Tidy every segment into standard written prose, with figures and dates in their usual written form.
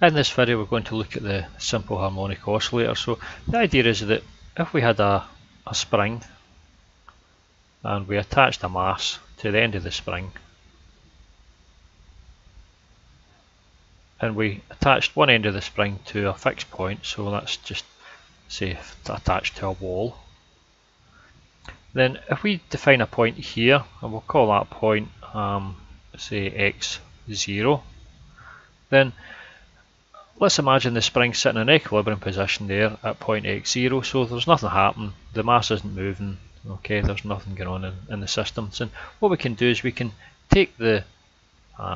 In this video we're going to look at the simple harmonic oscillator. So the idea is that if we had a spring and we attached a mass to the end of the spring, and we attached one end of the spring to a fixed point, so let's just say attached to a wall, then if we define a point here, and we'll call that point say x0, then let's imagine the spring sitting in an equilibrium position there at point x0, so there's nothing happening, the mass isn't moving, okay, there's nothing going on in the system. So what we can do is we can take the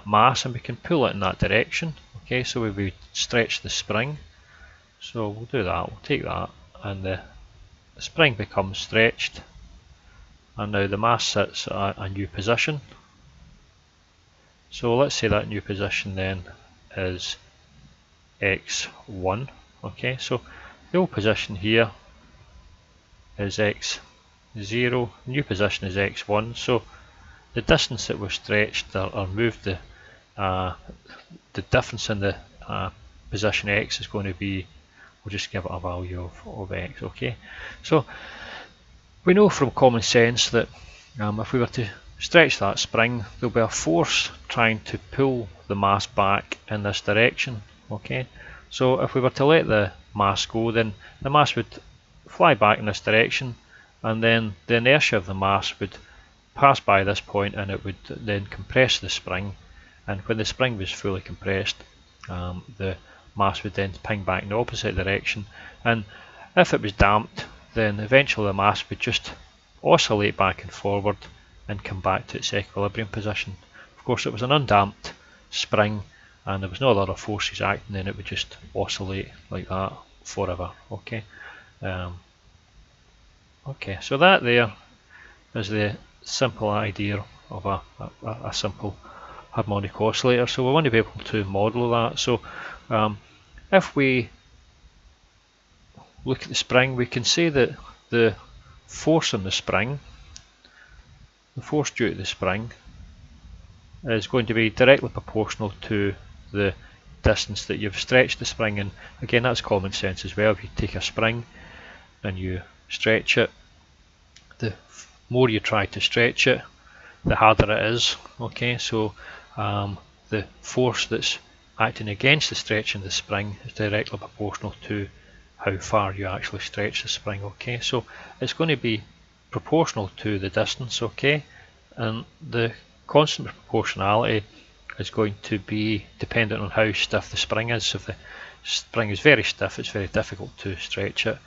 mass and we can pull it in that direction, okay, so we would stretch the spring, so we'll do that, we'll take that, and the spring becomes stretched, and now the mass sits at a new position. So let's say that new position then is x1, okay, so the old position here is x0, new position is x1, so the distance that was stretched or moved, the difference in the position x is going to be, we'll just give it a value of x, okay. So we know from common sense that if we were to stretch that spring, there'll be a force trying to pull the mass back in this direction, okay. So if we were to let the mass go, then the mass would fly back in this direction, and then the inertia of the mass would pass by this point and it would then compress the spring, and when the spring was fully compressed, the mass would then ping back in the opposite direction, and if it was damped, then eventually the mass would just oscillate back and forward and come back to its equilibrium position. Of course, it was an undamped spring and there was no other forces acting, then it would just oscillate like that forever, okay. Okay, so that there is the simple idea of a simple harmonic oscillator. So we want to be able to model that. So if we look at the spring, we can say that the force on the spring, the force due to the spring, is going to be directly proportional to the distance that you've stretched the spring. And again, that's common sense as well. If you take a spring and you stretch it, the more you try to stretch it, the harder it is, okay. So the force that's acting against the stretching of the spring is directly proportional to how far you actually stretch the spring, okay. So it's going to be proportional to the distance, okay, and the constant proportionality is going to be dependent on how stiff the spring is. So if the spring is very stiff, it's very difficult to stretch it,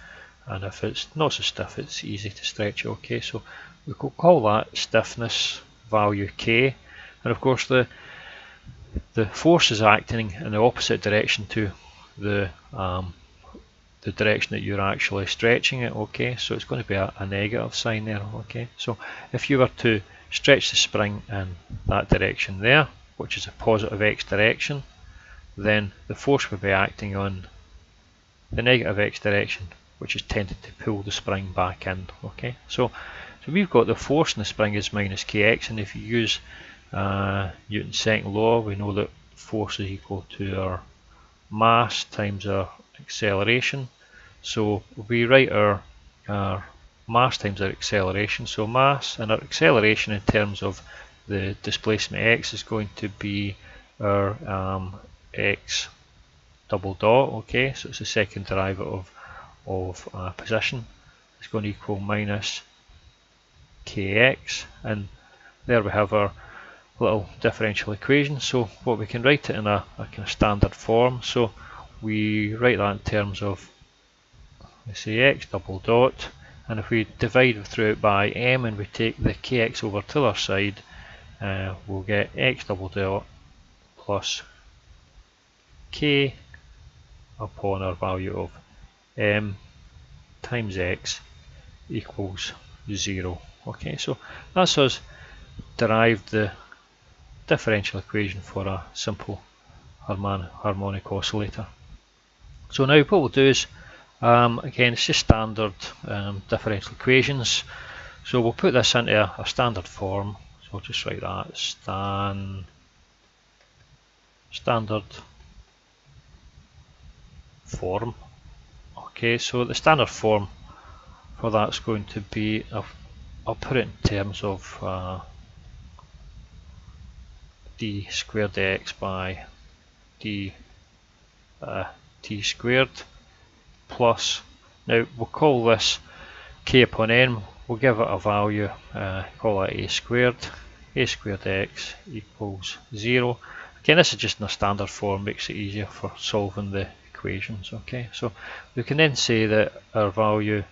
and if it's not so stiff, it's easy to stretch it, okay. So we could call that stiffness value K, and of course the force is acting in the opposite direction to the direction that you're actually stretching it, okay. So it's going to be a negative sign there, okay. So if you were to stretch the spring in that direction there, which is a positive x direction, then the force would be acting on the negative x direction, which is tended to pull the spring back in, okay. So we've got the force in the spring is minus kx, and if you use Newton's second law, we know that force is equal to our mass times our acceleration. So we write our mass times our acceleration. So mass and our acceleration in terms of the displacement x is going to be our x double dot, okay. So it's the second derivative of position. It's going to equal minus kx, and there we have our little differential equation. So what we can write it in a kind of standard form. So we write that in terms of, let's say, x double dot, and if we divide through it by m and we take the kx over to the other side, we'll get x double dot plus k upon our value of m times x equals 0. Okay, so that's us derived the differential equation for a simple harmonic oscillator. So now what we'll do is, again, it's just standard differential equations. So we'll put this into a standard form. So I'll just write that standard form. Okay, so the standard form for that's going to be, I'll put it in terms of d squared x by d t squared plus, now we'll call this k upon n, we'll give it a value, call it a squared x equals 0. Again, this is just in a standard form, makes it easier for solving the equations. Okay, so we can then say that our value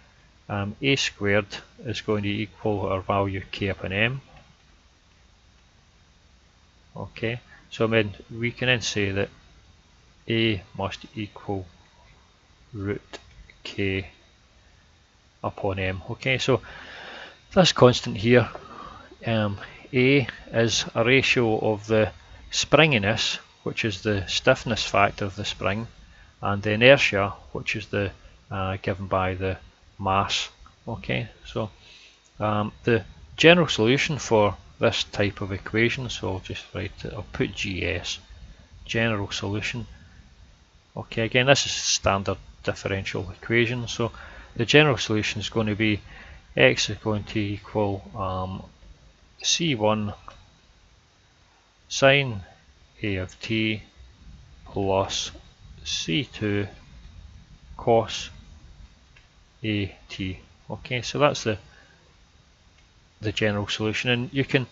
a squared is going to equal our value k upon m. Okay, so then we can then say that a must equal root k upon m. Okay, so this constant here, a is a ratio of the springiness, which is the stiffness factor of the spring, and the inertia, which is the given by the mass. Okay, so the general solution for this type of equation, so I'll just write it, I'll put GS, general solution. Okay, again, this is standard differential equation, so the general solution is going to be x is going to equal c1 sine a of t plus c2 cos a t. Okay, so that's the general solution, and you can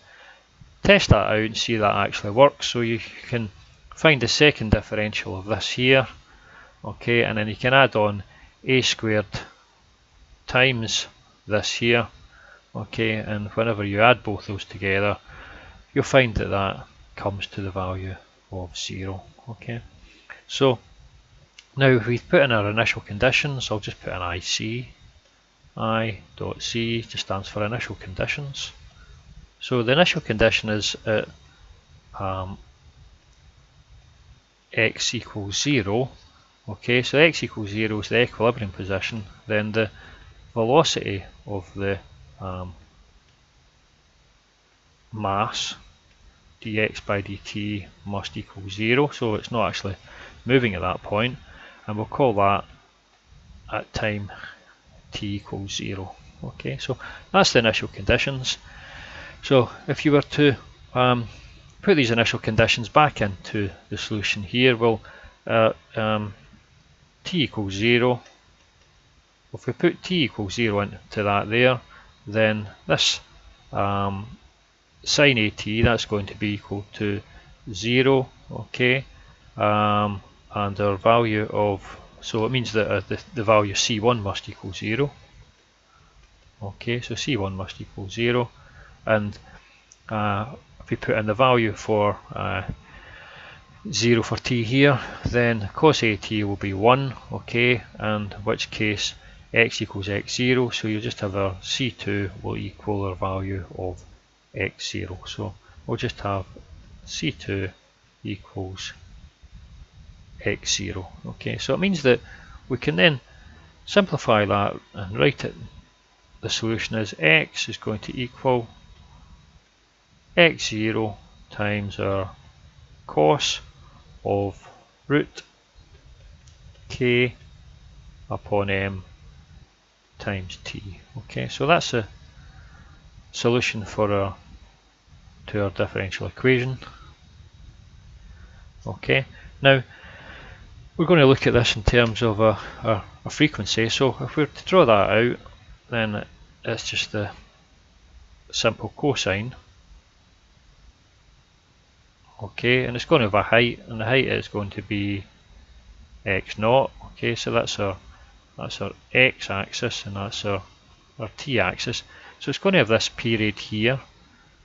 test that out and see that actually works. So you can find the second differential of this here, okay, and then you can add on a squared times this here, okay, and whenever you add both those together, you'll find that that comes to the value of 0. Okay, so now if we put in our initial conditions, I'll just put an IC. I dot C just stands for initial conditions. So the initial condition is at x equals 0. Okay, so x equals 0 is the equilibrium position. Then the velocity of the mass dx by dt must equal 0, so it's not actually moving at that point, and we'll call that at time t equals 0. Okay, so that's the initial conditions. So if you were to put these initial conditions back into the solution here, well, t equals 0. If we put t equals 0 into that there, then this sine at, that's going to be equal to 0. Okay, and our value of, so it means that the value c1 must equal 0. Okay, so c1 must equal 0, and if we put in the value for 0 for t here, then cos at will be 1. Okay, and in which case x equals x0, so you just have our c2 will equal our value of x0. So we'll just have c2 equals x0. Okay, so it means that we can then simplify that and write it. The solution is x is going to equal x0 times our cos of root k upon m times t. Okay, so that's a solution for to our differential equation. Okay, now we're going to look at this in terms of a frequency. So if we were to draw that out, then it's just the simple cosine. Okay, and it's going to have a height, and the height is going to be x0. Okay, so that's our x-axis, and that's our t-axis. So it's going to have this period here.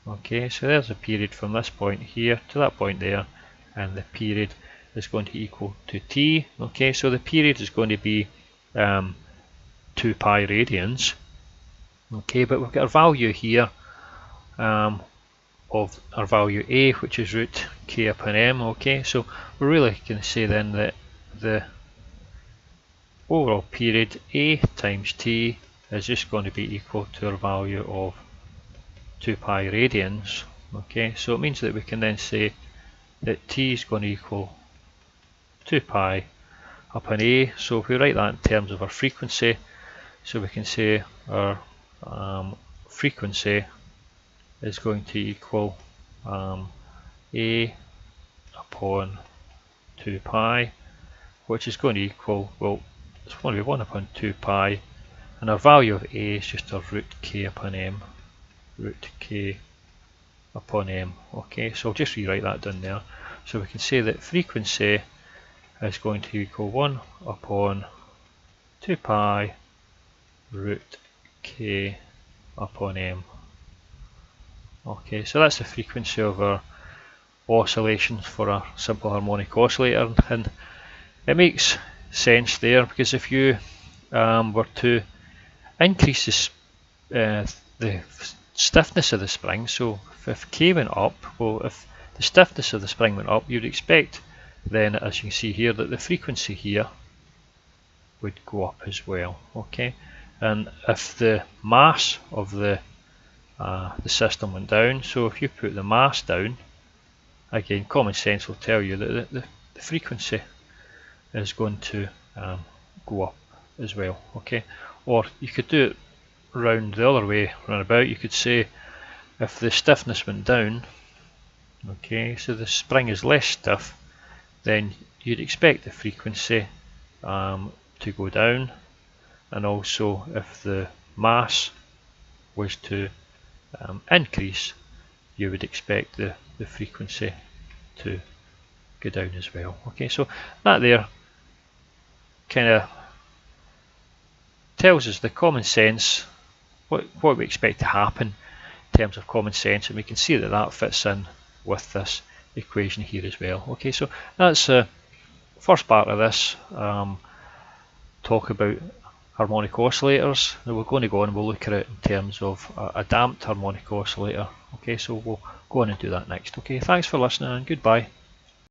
Okay, so there's a period from this point here to that point there, and the period is going to equal to t. Okay, so the period is going to be 2 pi radians. Okay, but we've got a value here of our value a, which is root k upon m. Okay, so we're really going to say then that the overall period a times t is just going to be equal to our value of 2 pi radians. Okay, so it means that we can then say that t is going to equal 2 pi upon A. So if we write that in terms of our frequency, so we can say our frequency is going to equal A upon 2 pi, which is going to equal, well, it's going to be 1 upon 2 pi, and our value of A is just our root k upon m, root k upon m. Okay, so I'll just rewrite that down there. So we can say that frequency is going to equal 1 upon 2 pi root k upon m. Okay, so that's the frequency of our oscillations for a simple harmonic oscillator, and it makes sense there, because if you were to increase the stiffness of the spring, so if k went up, well, if the stiffness of the spring went up, you'd expect then, as you can see here, that the frequency here would go up as well. Okay, and if the mass of the system went down, so if you put the mass down, again, common sense will tell you that the frequency is going to go up as well. Okay, or you could do it round the other way, round about. You could say if the stiffness went down, okay, so the spring is less stiff, then you'd expect the frequency to go down, and also if the mass was to increase, you would expect the frequency to go down as well. Okay, so that there kind of tells us the common sense, what we expect to happen in terms of common sense, and we can see that that fits in with this equation here as well. Okay, so that's the first part of this talk about harmonic oscillators. Now we're going to go on and we'll look at it in terms of a damped harmonic oscillator. Okay, so we'll go on and do that next. Okay, thanks for listening and goodbye.